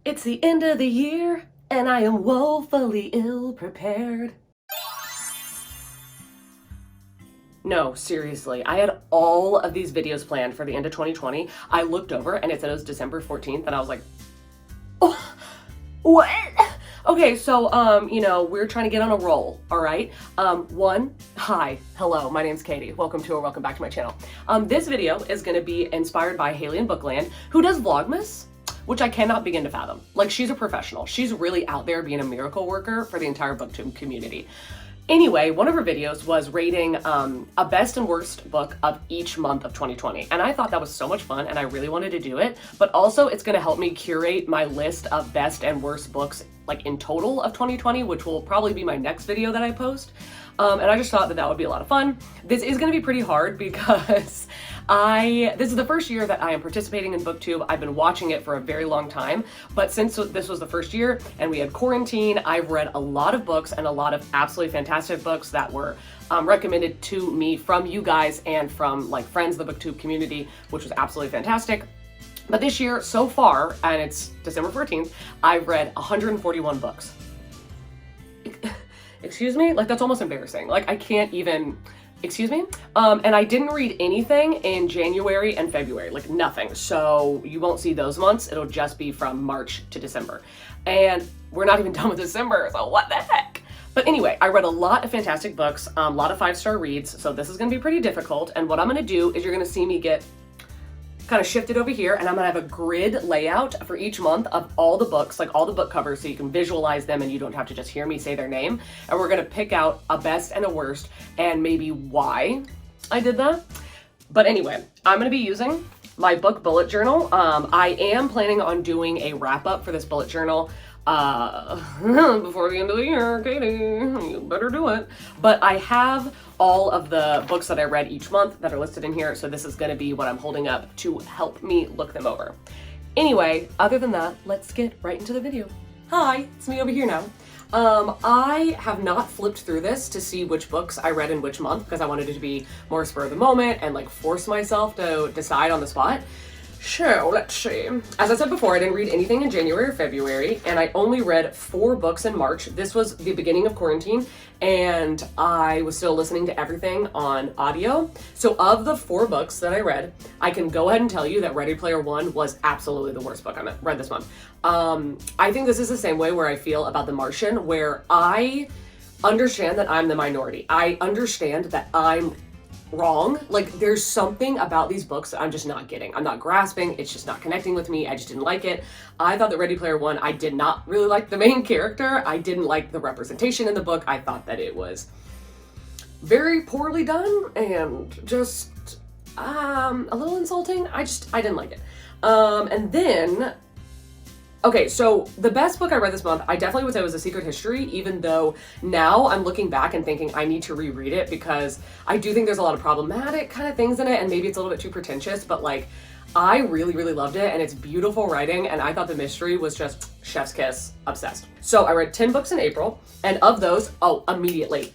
It's the end of the year, and I am woefully ill-prepared. No, seriously, I had all of these videos planned for the end of 2020. I looked over and it said it was December 14th, and I was like, oh, what? Okay, so, we're trying to get on a roll, all right? Hi, hello, my name's Katie. Welcome back to my channel. This video is gonna be inspired by Haley in Bookland, who does Vlogmas, which I cannot begin to fathom. Like, she's a professional. She's really out there being a miracle worker for the entire booktube community. Anyway, one of her videos was rating a best and worst book of each month of 2020. And I thought that was so much fun and I really wanted to do it. But also it's gonna help me curate my list of best and worst books like in total of 2020, which will probably be my next video that I post. And I just thought that that would be a lot of fun. This is gonna be pretty hard because this is the first year that I am participating in BookTube. I've been watching it for a very long time, but since this was the first year and we had quarantine, I've read a lot of books and a lot of absolutely fantastic books that were recommended to me from you guys and from like friends of the BookTube community, which was absolutely fantastic. But this year, so far, and it's December 14th, I've read 141 books. Excuse me? Like, that's almost embarrassing. Like, I can't even, excuse me? And I didn't read anything in January and February, like nothing. So you won't see those months. It'll just be from March to December. And we're not even done with December, so what the heck? But anyway, I read a lot of fantastic books, a lot of 5-star reads, so this is gonna be pretty difficult. And what I'm gonna do is you're gonna see me get kind of shifted over here, and I'm gonna have a grid layout for each month of all the books, like all the book covers, so you can visualize them and you don't have to just hear me say their name. And we're gonna pick out a best and a worst and maybe why I did that. But anyway, I'm gonna be using my book bullet journal. I am planning on doing a wrap up for this bullet journal before the end of the year. Katie, you better do it. But I have all of the books that I read each month that are listed in here, so this is gonna be what I'm holding up to help me look them over. Anyway, other than that, let's get right into the video. Hi, it's me over here now. I have not flipped through this to see which books I read in which month because I wanted it to be more spur of the moment and like force myself to decide on the spot. So let's see. As I said before, I didn't read anything in January or February, and I only read 4 books in March. This was the beginning of quarantine, and I was still listening to everything on audio. So of the 4 books that I read, I can go ahead and tell you that Ready Player One was absolutely the worst book I read this month. I think this is the same way where I feel about The Martian, where I understand that I'm the minority. I understand that I'm wrong. Like, there's something about these books that I'm just not getting. I'm not grasping. It's just not connecting with me. I just didn't like it. I thought that Ready Player One, I did not really like the main character. I didn't like the representation in the book. I thought that it was very poorly done and just a little insulting. I didn't like it. And then, okay, so the best book I read this month, I definitely would say was A Secret History, even though now I'm looking back and thinking I need to reread it because I do think there's a lot of problematic kind of things in it and maybe it's a little bit too pretentious, but like, I really, really loved it and it's beautiful writing and I thought the mystery was just chef's kiss, obsessed. So I read 10 books in April, and of those, immediately,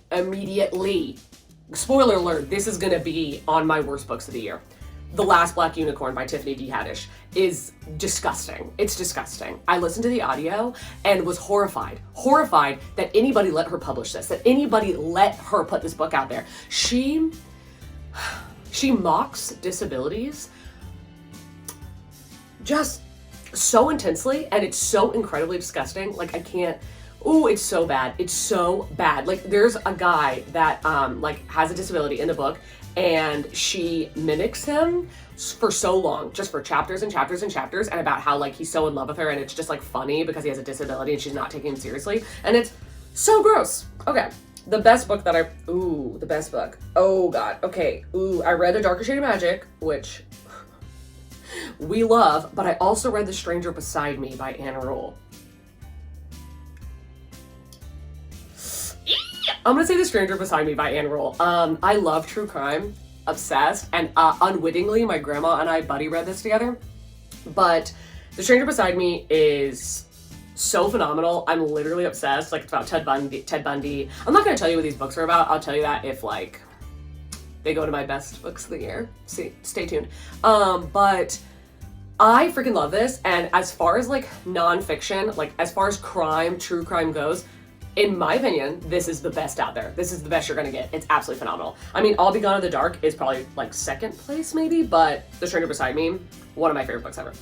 spoiler alert, this is gonna be on my worst books of the year. The Last Black Unicorn by Tiffany D. Haddish is disgusting. It's disgusting. I listened to the audio and was horrified that anybody let her publish this, that anybody let her put this book out there. She mocks disabilities just so intensely, and it's so incredibly disgusting. Like, I can't, ooh, it's so bad. It's so bad. Like, there's a guy that like has a disability in the book, and she mimics him for so long, just for chapters and chapters and chapters, and about how like he's so in love with her and it's just like funny because he has a disability and she's not taking him seriously, and it's so gross. Okay, the best book that the best book. Oh God, okay, I read A Darker Shade of Magic, which we love, but I also read The Stranger Beside Me by Anna Rule. I'm gonna say The Stranger Beside Me by Anne Rule. I love true crime, obsessed, and unwittingly my grandma and I buddy read this together. But The Stranger Beside Me is so phenomenal. I'm literally obsessed. Like, it's about Ted Bundy. I'm not gonna tell you what these books are about. I'll tell you that if like they go to my best books of the year. Stay tuned. But I freaking love this. And as far as like nonfiction, like as far as crime, true crime goes, in my opinion, this is the best out there. This is the best you're gonna get. It's absolutely phenomenal. I mean, I'll Be Gone in the Dark is probably like second place maybe, but The Stranger Beside Me, one of my favorite books ever.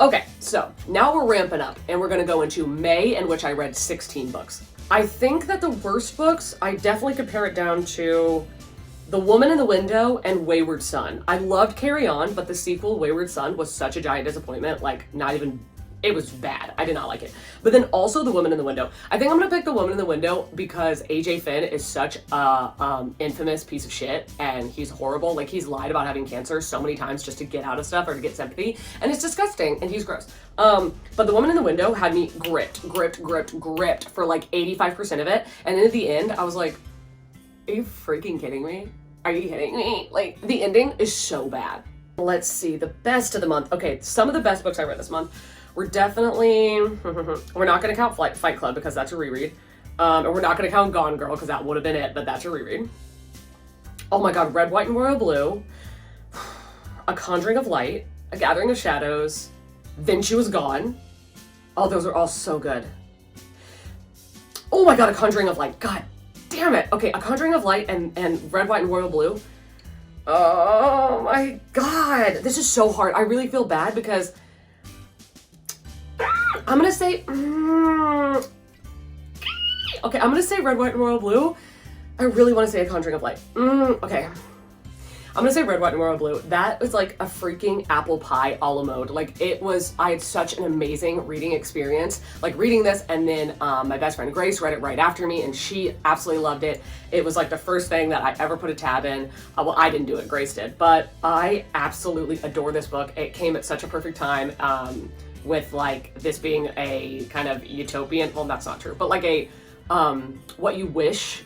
Okay, so now we're ramping up and we're gonna go into May, in which I read 16 books. I think that the worst books, I definitely compare it down to The Woman in the Window and Wayward Son. I loved Carry On, but the sequel, Wayward Son, was such a giant disappointment. Like, not even, it was bad. I did not like it. But then also The Woman in the Window. I think I'm gonna pick The Woman in the Window because AJ Finn is such a infamous piece of shit, and he's horrible. Like, he's lied about having cancer so many times just to get out of stuff or to get sympathy, and it's disgusting, and he's gross. But The Woman in the Window had me gripped for like 85% of it, and then at the end, I was like, are you freaking kidding me? Are you kidding me? Like, the ending is so bad. Let's see, the best of the month. Okay, some of the best books I read this month. We're definitely, we're not gonna count Fight Club because that's a reread. And we're not gonna count Gone Girl because that would have been it, but that's a reread. Oh my God, Red, White, and Royal Blue. A Conjuring of Light, A Gathering of Shadows, Then She Was Gone. Oh, those are all so good. Oh my God, A Conjuring of Light, God damn it. Okay, A Conjuring of Light and Red, White, and Royal Blue. Oh my God, this is so hard. I really feel bad because I'm gonna say, okay, I'm gonna say Red, White, and Royal Blue. I really wanna say A Conjuring of Light. Okay. I'm gonna say Red, White, and Royal Blue. That was like a freaking apple pie a la mode. Like, it was, I had such an amazing reading experience. Like, reading this, and then my best friend Grace read it right after me, and she absolutely loved it. It was like the first thing that I ever put a tab in. Well, I didn't do it, Grace did, but I absolutely adore this book. It came at such a perfect time. With like this being a kind of utopian, well, that's not true, but like a what you wish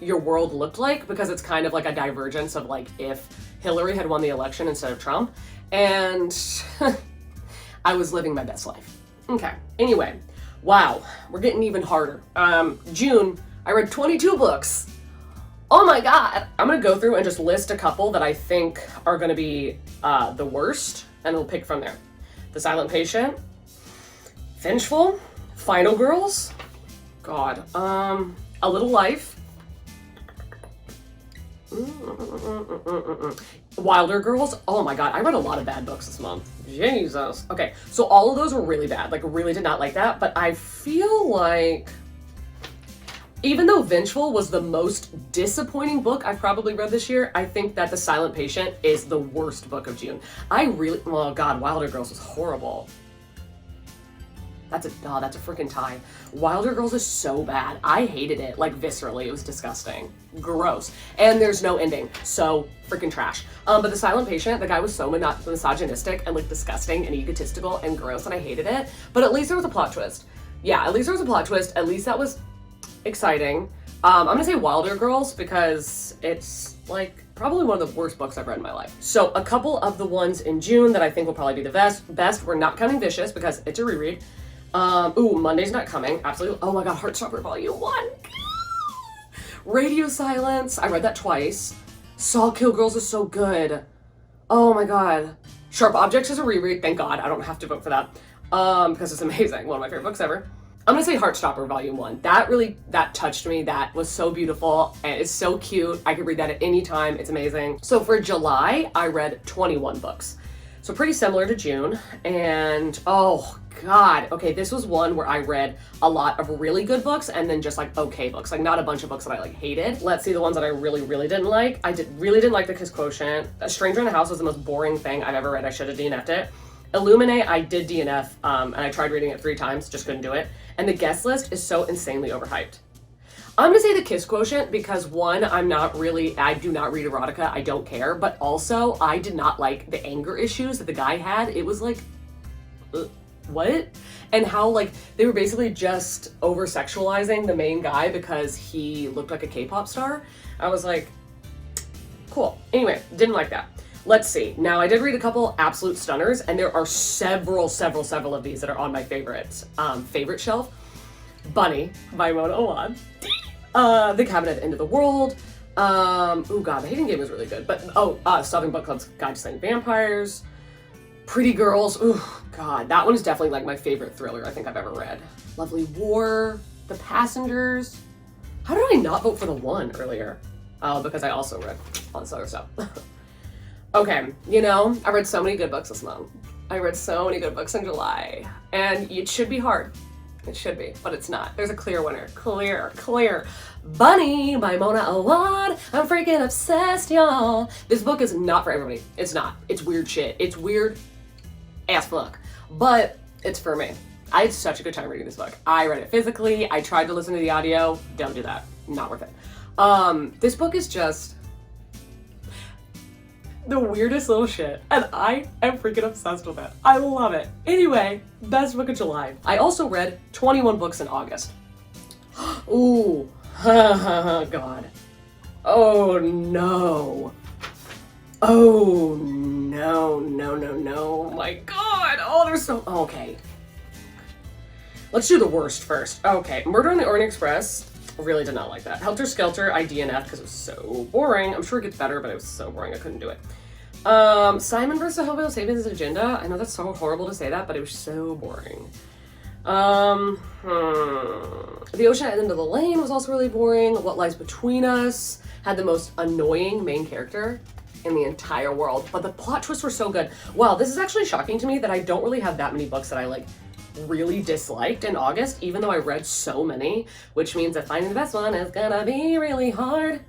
your world looked like, because it's kind of like a divergence of like if Hillary had won the election instead of Trump, and I was living my best life. Okay, anyway, wow, we're getting even harder. June, I read 22 books. Oh my God. I'm gonna go through and just list a couple that I think are gonna be the worst, and we'll pick from there. The Silent Patient, Vengeful, Final Girls, God, A Little Life, Wilder Girls. Oh my God, I read a lot of bad books this month. Jesus. Okay, so all of those were really bad. Like, really did not like that, but I feel like even though Vengeful was the most disappointing book I've probably read this year, I think that The Silent Patient is the worst book of June. Oh God, Wilder Girls was horrible. That's a freaking tie. Wilder Girls is so bad. I hated it, like viscerally. It was disgusting. Gross. And there's no ending. So freaking trash. But The Silent Patient, the guy was so misogynistic and like disgusting and egotistical and gross, and I hated it. But at least there was a plot twist. Yeah, at least there was a plot twist. At least that was exciting. I'm gonna say Wilder Girls because it's like probably one of the worst books I've read in my life. So a couple of the ones in June that I think will probably be the best. We're not counting Vicious because it's a reread. Monday's Not Coming, absolutely. Oh my God, Heartstopper Volume 1. Radio Silence, I read that twice. Saw Kill Girls is so good. Oh my God. Sharp Objects is a reread, thank God. I don't have to vote for that because it's amazing. One of my favorite books ever. I'm gonna say Heartstopper Volume 1. That touched me. That was so beautiful and it's so cute. I could read that at any time. It's amazing. So for July, I read 21 books. So pretty similar to June. And oh God, okay, this was one where I read a lot of really good books and then just like okay books, like not a bunch of books that I like hated. Let's see the ones that I really didn't like. Really didn't like The Kiss Quotient. A Stranger in the House was the most boring thing I've ever read. I should have DNF'd it. Illuminate, I did DNF, and I tried reading it 3 times, just couldn't do it. And The Guest List is so insanely overhyped. I'm gonna say The Kiss Quotient because one, I do not read erotica, I don't care, but also I did not like the anger issues that the guy had. It was like, what? And how like they were basically just over-sexualizing the main guy because he looked like a K-pop star. I was like, cool. Anyway, didn't like that. Let's see. Now, I did read a couple absolute stunners, and there are several of these that are on my favorite shelf. Bunny by Mona Awad. The Cabinet at the End of the World. Oh God, The Hating Game was really good. But Southern Book Club's Guide to Slaying Vampires. Pretty Girls. Ooh, God, that one is definitely like my favorite thriller I think I've ever read. Lovely War, The Passengers. How did I not vote for The One earlier? Oh, because I also read all this other stuff. Okay, you know, I read so many good books this month. I read so many good books in July. And it should be hard. It should be, but it's not. There's a clear winner. Clear. Bunny by Mona Awad. I'm freaking obsessed, y'all. This book is not for everybody. It's not. It's weird shit. It's weird as fuck. But it's for me. I had such a good time reading this book. I read it physically. I tried to listen to the audio. Don't do that. Not worth it. This book is just the weirdest little shit, and I am freaking obsessed with it. I love it. Anyway, best book of July. I also read 21 books in August. Ooh, God. Oh no. Oh no. My God. Oh, there's so, okay. Let's do the worst first. Okay, Murder on the Orient Express. Really did not like that. Helter Skelter, I DNF'd because it was so boring. I'm sure it gets better, but it was so boring I couldn't do it. Simon vs. Homo Sapiens Agenda. I know that's so horrible to say that, but it was so boring. The Ocean at the End of the Lane was also really boring. What Lies Between Us had the most annoying main character in the entire world, but the plot twists were so good. Wow, this is actually shocking to me that I don't really have that many books that I like really disliked in August, even though I read so many, which means that finding the best one is gonna be really hard.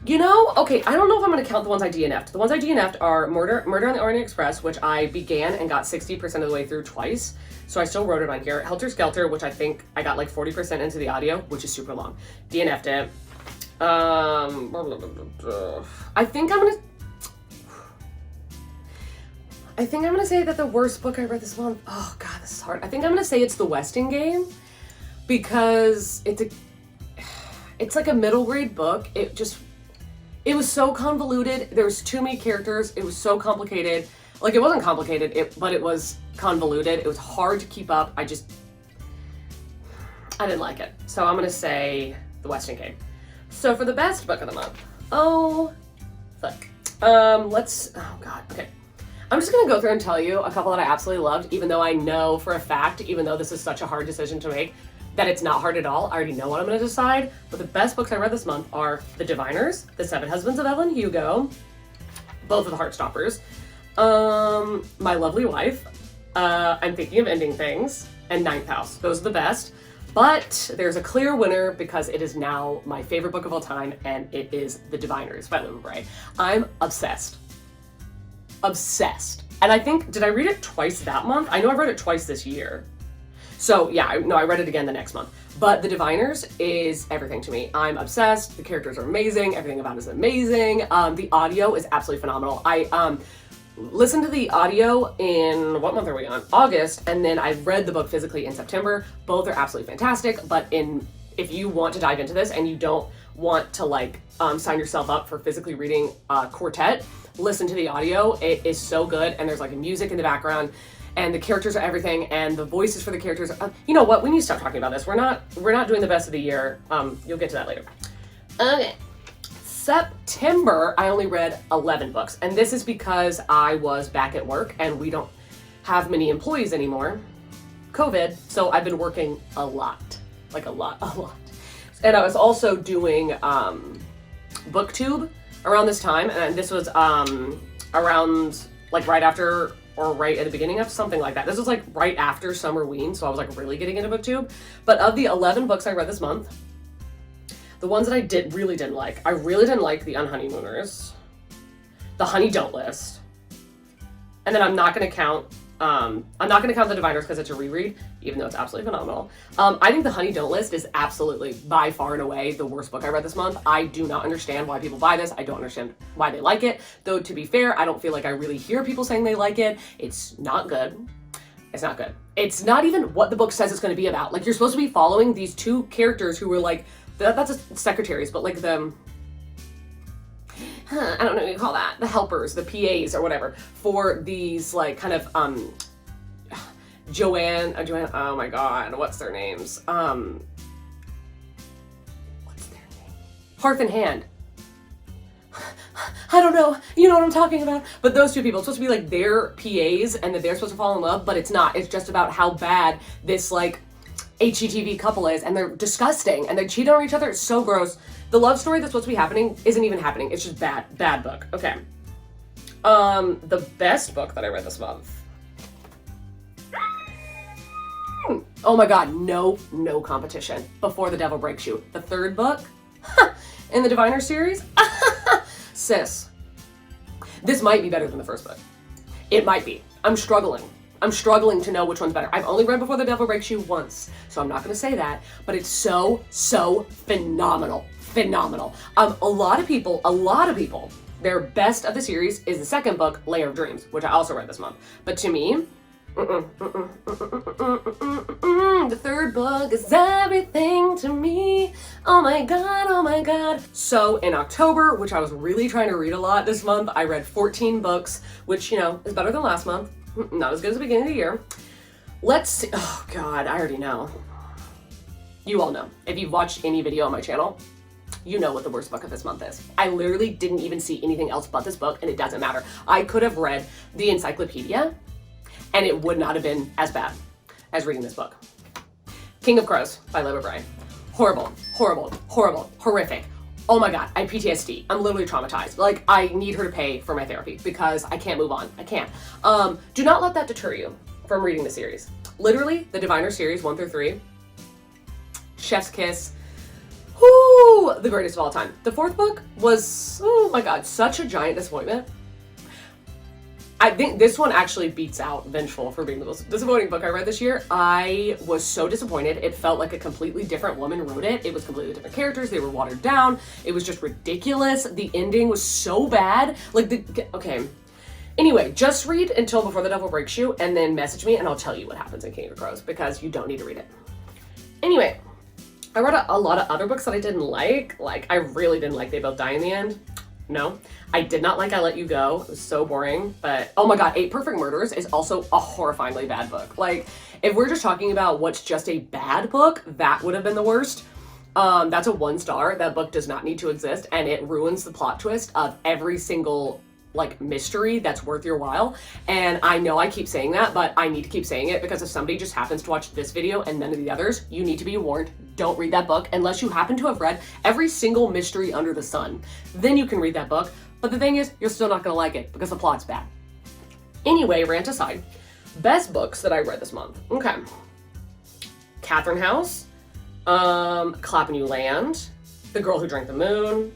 You know, okay, I don't know if I'm gonna count the ones I DNF'd. The ones I DNF'd are Murder on the Orient Express, which I began and got 60% of the way through twice, so I still wrote it on here. Helter Skelter, which I think I got like 40% into the audio, which is super long. DNF'd it. I think I'm gonna say that the worst book I read this month, oh God, this is hard. I think I'm gonna say it's The Westing Game, because it's like a middle grade book. It was so convoluted. There was too many characters. It was so complicated. Like, it wasn't complicated, but it was convoluted. It was hard to keep up. I didn't like it. So I'm gonna say The Westing Game. So for the best book of the month, oh, fuck. Oh God, okay. I'm just gonna go through and tell you a couple that I absolutely loved, even though I know for a fact, even though this is such a hard decision to make, that it's not hard at all. I already know what I'm gonna decide. But the best books I read this month are The Diviners, The Seven Husbands of Evelyn Hugo, both of the Heartstoppers, My Lovely Wife, I'm Thinking of Ending Things, and Ninth House. Those are the best. But there's a clear winner because it is now my favorite book of all time, and it is The Diviners by Lynn Bray. I'm obsessed. Obsessed. And I think, did I read it twice that month? I know I read it twice this year. So yeah, I read it again the next month. But The Diviners is everything to me. I'm obsessed. The characters are amazing. Everything about it is amazing. The audio is absolutely phenomenal. I listened to the audio in, what month are we on? August, and then I read the book physically in September. Both are absolutely fantastic, but if you want to dive into this and you don't want to like sign yourself up for physically reading Quartet, listen to the audio. It is so good, and there's like music in the background, and the characters are everything, and the voices for the characters are, you know what, we need to stop talking about this. We're not doing the best of the year. You'll get to that later. Okay. September, I only read 11 books, and this is because I was back at work and we don't have many employees anymore. COVID, so I've been working a lot. Like a lot. And I was also doing BookTube around this time, and this was around like right after or right at the beginning of something like that. This was like right after Summerween, so I was like really getting into BookTube. But of the 11 books I read this month, the ones that I really didn't like, I really didn't like The Unhoneymooners, The Honey Don't List, and then I'm not gonna count The Diviners because it's a reread, even though it's absolutely phenomenal. I think The Honey Don't List is absolutely by far and away the worst book I read this month. I do not understand why people buy this. I don't understand why they like it. Though, to be fair, I don't feel like I really hear people saying they like it. It's not good. It's not good. It's not even what the book says it's going to be about. Like, you're supposed to be following these two characters who were like, that's secretaries, but like I don't know what you call that, the helpers, the PAs or whatever, for these like kind of Joanne, oh my God, what's their names? What's their name? Hearth and Hand. I don't know, you know what I'm talking about. But those two people, it's supposed to be like their PAs and that they're supposed to fall in love, but it's not. It's just about how bad this like HGTV couple is, and they're disgusting and they cheat on each other. It's so gross. The love story that's supposed to be happening isn't even happening. It's just bad book. Okay. The best book that I read this month. Oh my God, no competition. Before the Devil Breaks You. The third book in the Diviner series. Sis, this might be better than the first book. It might be. I'm struggling to know which one's better. I've only read Before the Devil Breaks You once, so I'm not gonna say that, but it's so phenomenal. A lot of people, their best of the series is the second book, Layer of Dreams, which I also read this month. But to me, the third book is everything to me. Oh my God. So in October, which I was really trying to read a lot this month, I read 14 books, which, you know, is better than last month. Not as good as the beginning of the year. Let's see. Oh God, I already know. You all know. If you've watched any video on my channel, you know what the worst book of this month is. I literally didn't even see anything else but this book, and it doesn't matter. I could have read the encyclopedia, and it would not have been as bad as reading this book. King of Crows by Libba Bray. Horrible, horrific. Oh my God, I have PTSD. I'm literally traumatized. Like, I need her to pay for my therapy because I can't move on. I can't. Do not let that deter you from reading the series. Literally, the Diviner series 1 through 3. Chef's Kiss. Whoo! The greatest of all time. The fourth book was, oh my God, such a giant disappointment. I think this one actually beats out Vengeful for being the most disappointing book I read this year. I was so disappointed. It felt like a completely different woman wrote it. It was completely different characters. They were watered down. It was just ridiculous. The ending was so bad. Okay. Anyway, just read until Before the Devil Breaks You and then message me and I'll tell you what happens in King of Crows because you don't need to read it. Anyway, I read a lot of other books that I didn't like. Like, I really didn't like They Both Die in the End. No, I did not like I Let You Go. It was so boring, but oh my God, 8 Perfect Murders is also a horrifyingly bad book. Like, if we're just talking about what's just a bad book, that would have been the worst. That's a 1 star. That book does not need to exist, and it ruins the plot twist of every single like mystery that's worth your while. And I know I keep saying that, but I need to keep saying it because if somebody just happens to watch this video and none of the others, you need to be warned. Don't read that book unless you happen to have read every single mystery under the sun. Then you can read that book. But the thing is, you're still not gonna like it because the plot's bad. Anyway, rant aside, best books that I read this month. Okay. Katherine House, Clap and You Land, The Girl Who Drank the Moon,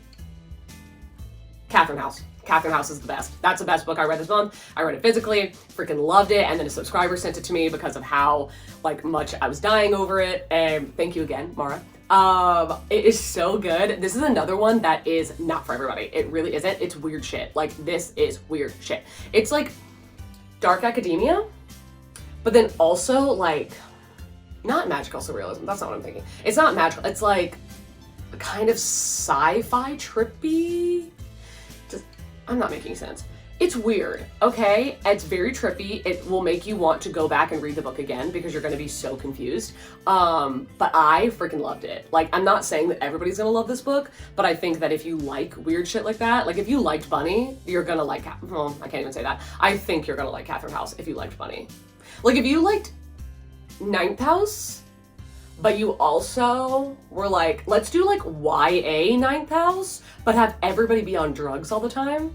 Katherine House. Katherine House is the best. That's the best book I read this month. I read it physically, freaking loved it, and then a subscriber sent it to me because of how much I was dying over it. And thank you again, Mara. It is so good. This is another one that is not for everybody. It really isn't. It's weird shit. Like, this is weird shit. It's like dark academia, but then also like not magical surrealism. That's not what I'm thinking. It's not magical. It's like kind of sci-fi trippy. I'm not making sense. It's weird, okay? It's very trippy. It will make you want to go back and read the book again because you're gonna be so confused. But I freaking loved it. Like, I'm not saying that everybody's gonna love this book, but I think that if you like weird shit like that, like if you liked Bunny, you're gonna like, well, I can't even say that. I think you're gonna like Katherine House if you liked Bunny. Like, if you liked Ninth House, but you also were like, let's do like YA Ninth House, but have everybody be on drugs all the time,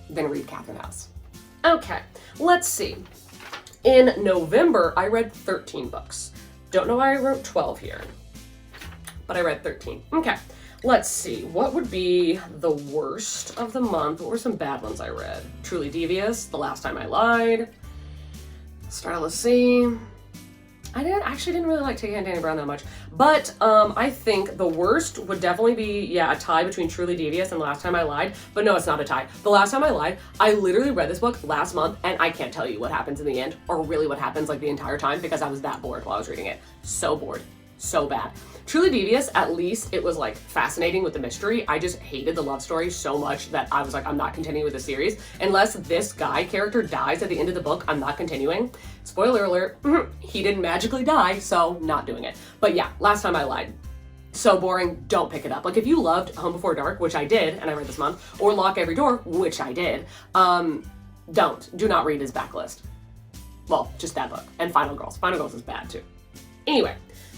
then read Katherine House. Okay, let's see. In November, I read 13 books. Don't know why I wrote 12 here, but I read 13. Okay, let's see. What would be the worst of the month? What were some bad ones I read? Truly Devious, The Last Time I Lied, Starless Sea. I didn't really like Take and Danny Brown that much, but I think the worst would definitely be, a tie between Truly Devious and The Last Time I Lied, but no, it's not a tie. The Last Time I Lied, I literally read this book last month, and I can't tell you what happens in the end, or really what happens like the entire time, because I was that bored while I was reading it. So bored. So bad. Truly Devious, at least it was like fascinating with the mystery. I just hated the love story so much that I was like, I'm not continuing with the series. Unless this guy character dies at the end of the book, I'm not continuing. Spoiler alert, he didn't magically die, so not doing it. But yeah, Last Time I Lied. So boring, don't pick it up. Like if you loved Home Before Dark, which I did, and I read this month, or Lock Every Door, which I did, do not read his backlist. Well, just that book. And Final Girls. Final Girls is bad too. Anyway,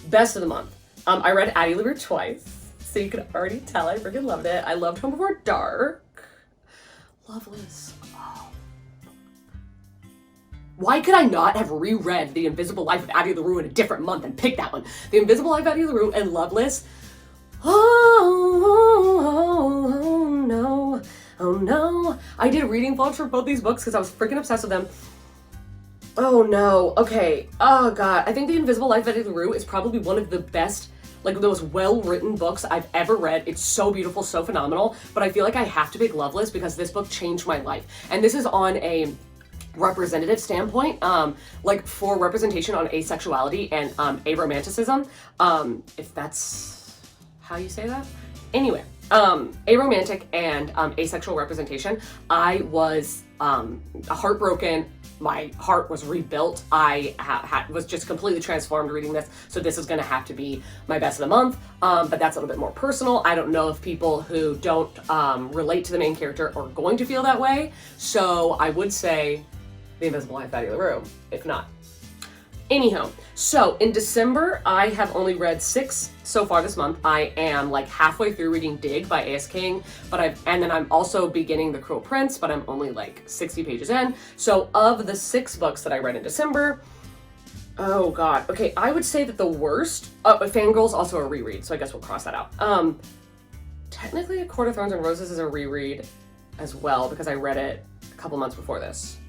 best of the month. I read Addie LaRue twice, so you can already tell I freaking loved it. I loved Home Before Dark. Loveless. Oh. Why could I not have reread The Invisible Life of Addie LaRue in a different month and pick that one? The Invisible Life of Addie LaRue and Loveless. Oh no. Oh no. I did reading vlogs for both these books because I was freaking obsessed with them. Oh no. Okay. Oh god. I think The Invisible Life of Addie LaRue is probably one of the best, like the most well-written books I've ever read. It's so beautiful, so phenomenal, but I feel like I have to pick Loveless because this book changed my life. And this is on a representative standpoint, like for representation on asexuality and aromanticism, if that's how you say that. Anyway, aromantic and asexual representation. I was heartbroken. My heart was rebuilt. I was just completely transformed reading this. So this is going to have to be my best of the month. But that's a little bit more personal. I don't know if people who don't relate to the main character are going to feel that way. So I would say The Invisible Life of Addie LaRue, if not. Anyhow, so in December, I have only read 6 so far this month. I am like halfway through reading Dig by A.S. King, and then I'm also beginning The Cruel Prince, but I'm only like 60 pages in. So of the 6 books that I read in December, oh god, okay, I would say that the worst, Fangirl's also a reread, so I guess we'll cross that out. Technically A Court of Thorns and Roses is a reread as well because I read it a couple months before this.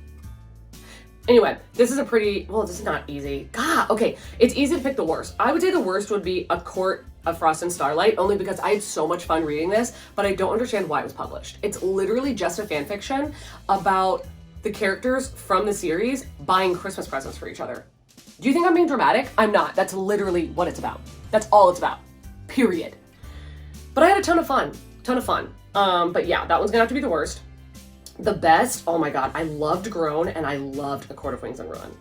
Anyway, this is a pretty, well, this is not easy. God, okay, it's easy to pick the worst. I would say the worst would be A Court of Frost and Starlight, only because I had so much fun reading this, but I don't understand why it was published. It's literally just a fan fiction about the characters from the series buying Christmas presents for each other. Do you think I'm being dramatic? I'm not. That's literally what it's about. That's all it's about. Period. But I had a ton of fun. But yeah, that one's gonna have to be the worst. The best, oh my god, I loved Grown and I loved A Court of Wings and Ruin.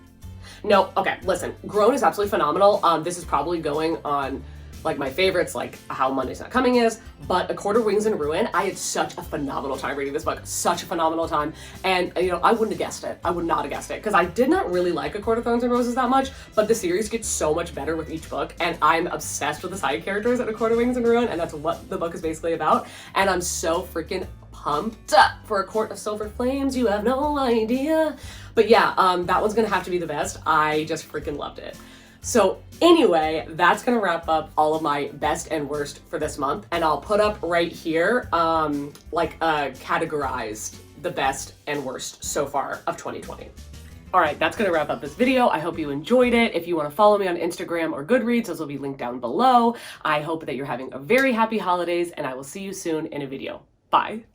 No, okay, listen, Grown is absolutely phenomenal. This is probably going on like my favorites, like how Monday's Not Coming is, but A Court of Wings and Ruin, I had such a phenomenal time reading this book, such a phenomenal time. And you know, I wouldn't have guessed it. I would not have guessed it because I did not really like A Court of Thorns and Roses that much, but the series gets so much better with each book and I'm obsessed with the side characters in A Court of Wings and Ruin, and that's what the book is basically about. And I'm so freaking pumped for A Court of Silver Flames. You have no idea. But yeah, that one's gonna have to be the best. I just freaking loved it. So anyway, that's gonna wrap up all of my best and worst for this month. And I'll put up right here, categorized the best and worst so far of 2020. All right, that's gonna wrap up this video. I hope you enjoyed it. If you wanna follow me on Instagram or Goodreads, those will be linked down below. I hope that you're having a very happy holidays and I will see you soon in a video. Bye.